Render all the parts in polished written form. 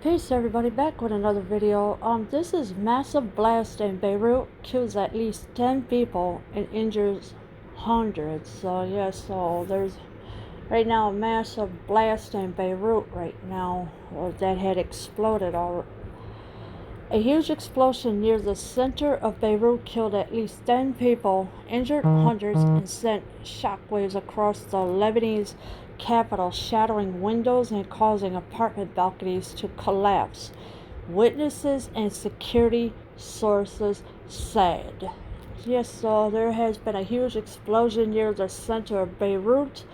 Peace everybody, back with another video. This is massive blast in Beirut, kills at least 10 people and injures hundreds. So there's right now a massive blast in Beirut right now, that had exploded. A huge explosion near the center of Beirut killed at least 10 people, injured hundreds, and sent shockwaves across the Lebanese capital, shattering windows and causing apartment balconies to collapse. Witnesses and security sources said. Yes, so there has been a huge explosion near the center of Beirut.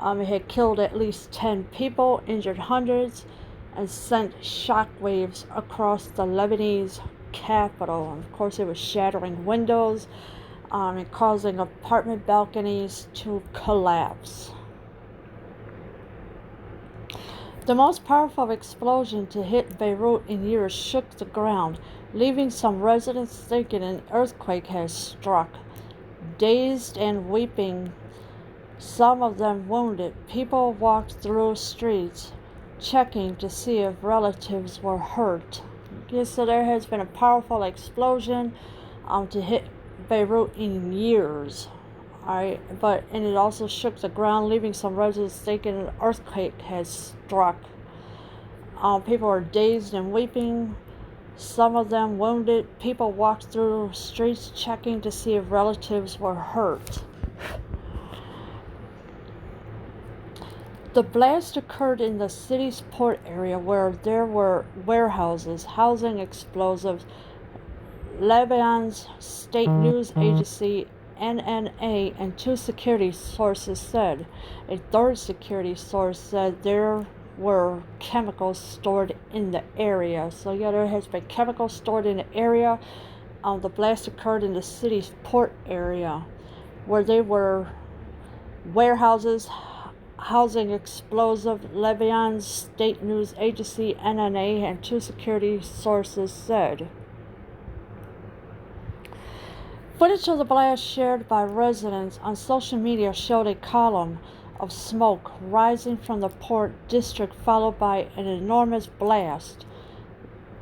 It had killed at least 10 people, injured hundreds, and sent shockwaves across the Lebanese capital. And of course, it was shattering windows and causing apartment balconies to collapse. The most powerful explosion to hit Beirut in years shook the ground, leaving some residents thinking an earthquake has struck. Dazed and weeping, some of them wounded, people walked through streets, checking to see if relatives were hurt. Yes, so there has been a powerful explosion to hit Beirut in years. And it also shook the ground, leaving some residents thinking an earthquake has struck. People are dazed and weeping, some of them wounded. People walked through streets checking to see if relatives were hurt. The blast occurred in the city's port area where there were warehouses housing explosives. Lebanon's state news agency NNA and two security sources said. A third security source said there were chemicals stored in the area. So there has been chemicals stored in the area. The blast occurred in the city's port area where there were warehouses housing explosive. Lebanon's state news agency NNA and two security sources said. Footage of the blast shared by residents on social media showed a column of smoke rising from the port district, followed by an enormous blast.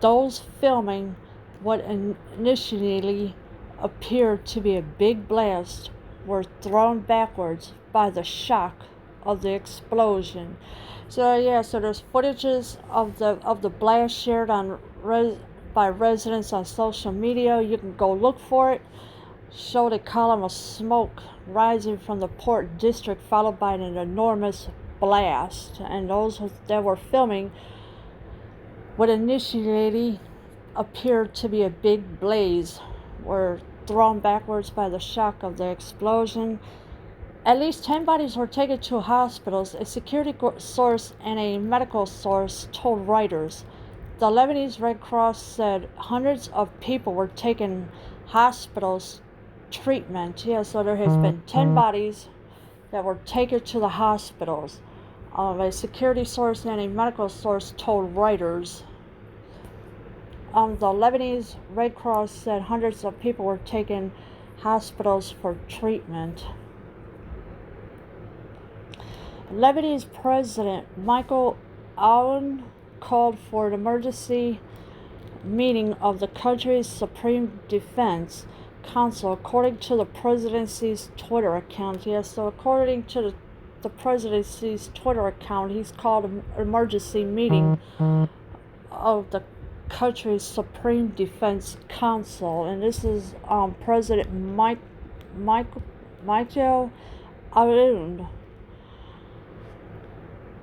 Those filming what initially appeared to be a big blast were thrown backwards by the shock of the explosion. So there's footages of the blast shared by residents on social media. You can go look for it. Showed a column of smoke rising from the port district, followed by an enormous blast. And those that were filming what initially appeared to be a big blaze were thrown backwards by the shock of the explosion. At least 10 bodies were taken to hospitals, a security source and a medical source told Reuters. The Lebanese Red Cross said hundreds of people were taken hospitals treatment. So there has been 10 bodies that were taken to the hospitals. A security source and a medical source told Reuters. The Lebanese Red Cross said hundreds of people were taken hospitals for treatment. Lebanese President Michael Aoun called for an emergency meeting of the country's Supreme Defense Council, according to the presidency's Twitter account. So according to the presidency's Twitter account, he's called an emergency meeting of the country's Supreme Defense Council. And this is President Michael Aoun.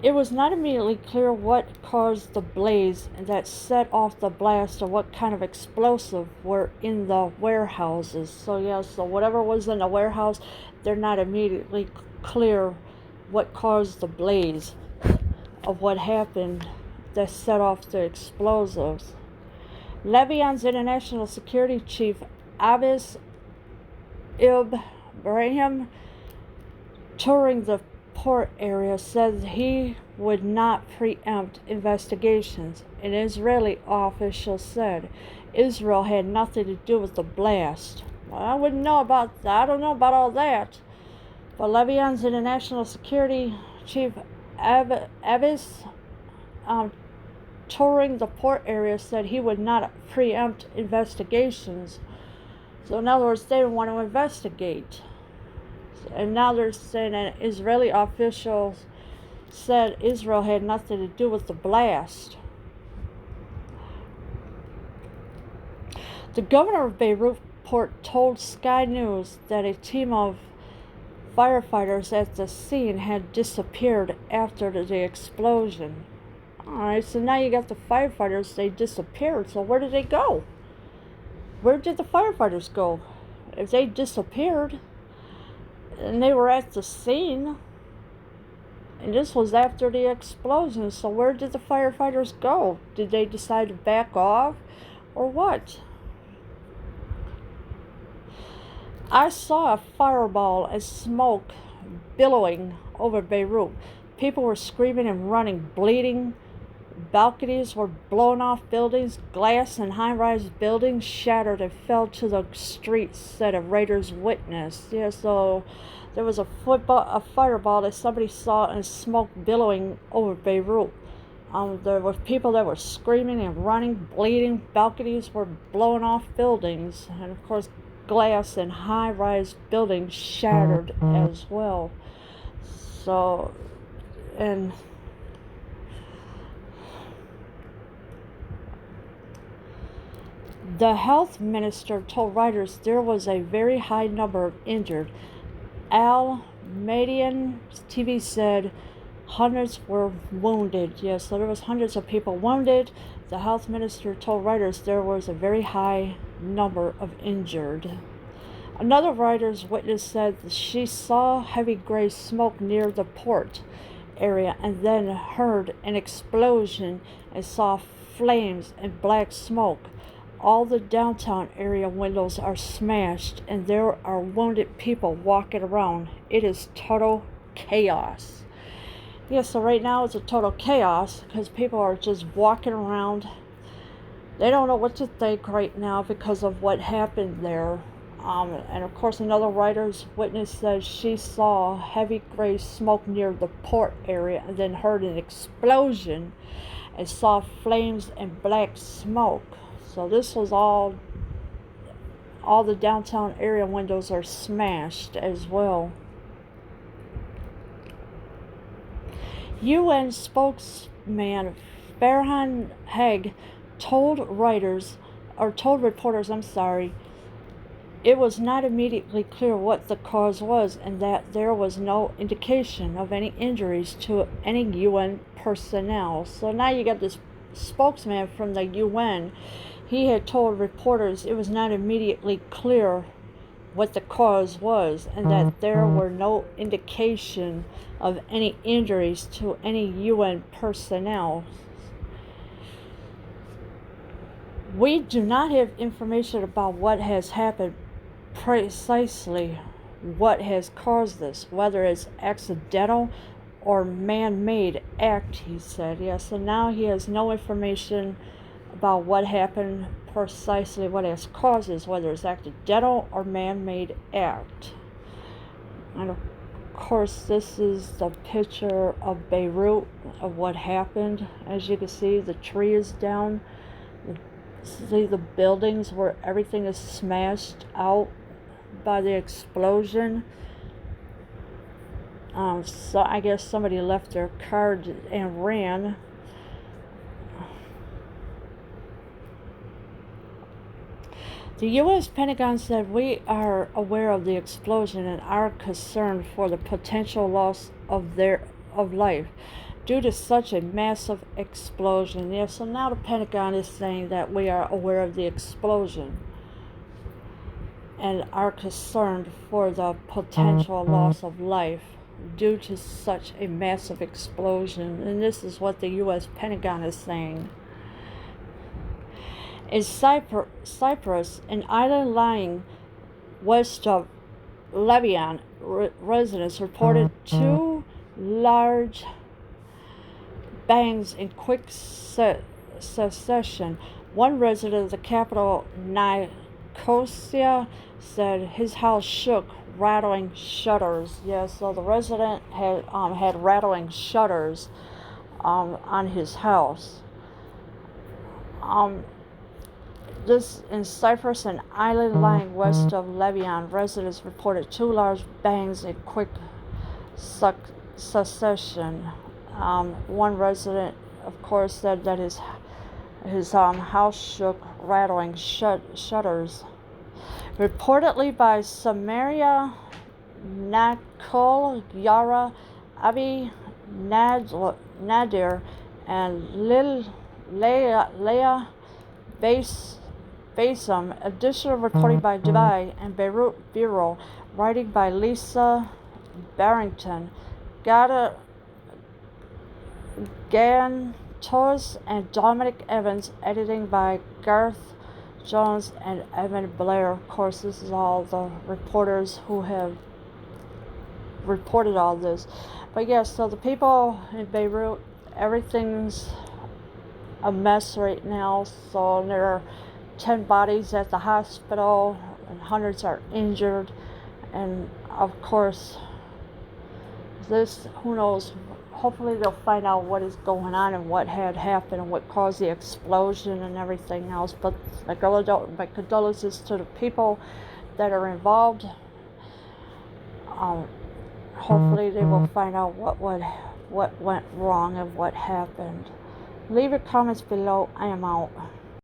It was not immediately clear what caused the blaze that set off the blast or what kind of explosive were in the warehouses. So whatever was in the warehouse, they're not immediately clear what caused the blaze of what happened that set off the explosives. Lebanon's international security chief Abbas Ibrahim, touring the port area, said he would not preempt investigations. An Israeli official said Israel had nothing to do with the blast. Well, I wouldn't know about that. I don't know about all that. But Lebanon's international security chief Abbas touring the port area said he would not preempt investigations. So in other words, they didn't want to investigate. And now they're saying that Israeli officials said Israel had nothing to do with the blast. The governor of Beirut port told Sky News that a team of firefighters at the scene had disappeared after the explosion. Alright, so now you got the firefighters, they disappeared, so where did they go? Where did the firefighters go? If they disappeared, and they were at the scene, and this was after the explosion, so where did the firefighters go? Did they decide to back off, or what? I saw a fireball and smoke billowing over Beirut. People were screaming and running, bleeding. Balconies were blown off buildings. Glass in high-rise buildings shattered and fell to the streets, said a Reuters witness. Yeah, so there was a fireball that somebody saw and smoke billowing over Beirut. There were people that were screaming and running, bleeding. Balconies were blown off buildings. And of course, glass in high-rise buildings shattered as well. So, and the health minister told writers there was a very high number of injured. Al Madian TV said hundreds were wounded. Yes, so there was hundreds of people wounded. The health minister told writers there was a very high number of injured. Another Reuters witness said she saw heavy gray smoke near the port area and then heard an explosion and saw flames and black smoke. All the downtown area windows are smashed and there are wounded people walking around. It is total chaos. Yeah, so right now it's a total chaos because people are just walking around. They don't know what to think right now because of what happened there. And of course, another Reuters witness says she saw heavy gray smoke near the port area and then heard an explosion and saw flames and black smoke. So this was all the downtown area windows are smashed as well. UN spokesman Farhan Haq told reporters, it was not immediately clear what the cause was and that there was no indication of any injuries to any UN personnel. So now you got this spokesman from the UN. He had told reporters it was not immediately clear what the cause was and that there were no indication of any injuries to any UN personnel. We do not have information about what has happened, precisely what has caused this, whether it's accidental or man-made act, he said. Yes, so now he has no information about what happened, precisely what has caused this, whether it's accidental or man-made act. And of course, this is the picture of Beirut, of what happened. As you can see, the tree is down. See the buildings where everything is smashed out by the explosion. So I guess somebody left their car and ran. The U.S. Pentagon said we are aware of the explosion and are concerned for the potential loss of life due to such a massive explosion. Yeah, so now the Pentagon is saying that we are aware of the explosion and are concerned for the potential loss of life due to such a massive explosion. And this is what the U.S. Pentagon is saying. In Cyprus, an island lying west of Lebanon, residents reported two large bangs in quick succession. One resident of the capital, Nicosia, said his house shook, rattling shutters. Yeah, so the resident had rattling shutters on his house. Um, this in Cyprus, an island lying west of Lebanon, residents reported two large bangs in quick succession. One resident, of course, said that his house shook, rattling shutters. Reportedly by Samaria Nakul Yara Abi Nadir and Leah Basim. Additional reporting by Dubai and Beirut Bureau. Writing by Lisa Barrington. Gantos and Dominic Evans. Editing by Garth Jones and Evan Blair. Of course, this is all the reporters who have reported all this. But yes, so the people in Beirut, everything's a mess right now. So there are 10 bodies at the hospital and hundreds are injured. And of course, this, who knows, hopefully they'll find out what is going on and what had happened and what caused the explosion and everything else. But my condolences to the people that are involved. Hopefully they will find out what went wrong and what happened. Leave your comments below. I am out.